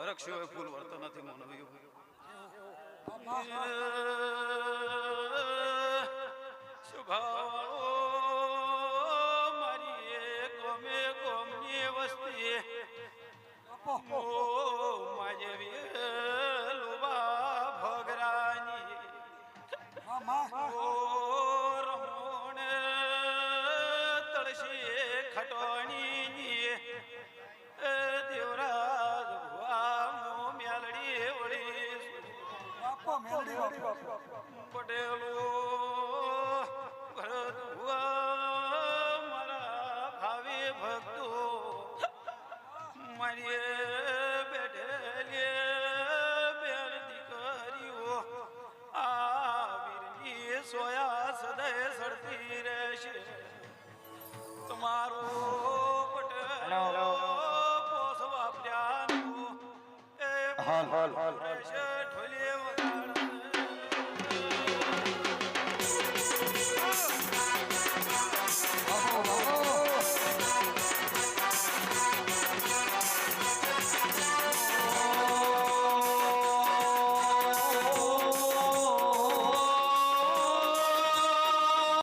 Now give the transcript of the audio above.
હરખ સિવાય ફૂલ વર્તો નથી મોનવ્યું શુભાવાળો મારી ગમે ગમની વસ્તી માજે લોબા ભગરાની રમણ તળશી ખટોણી દેવરાજ ભુવા મ્યાલડી વળી પટેલો ભરત ભુવા મારા ભાવિ ભક્તો મારી બેઠેલી બેન દીકરીઓ આ વીરની સોયા સદય સડતી રહેશે તમારો પટેલો પોસ વાપર્યાનો એ ઠોલી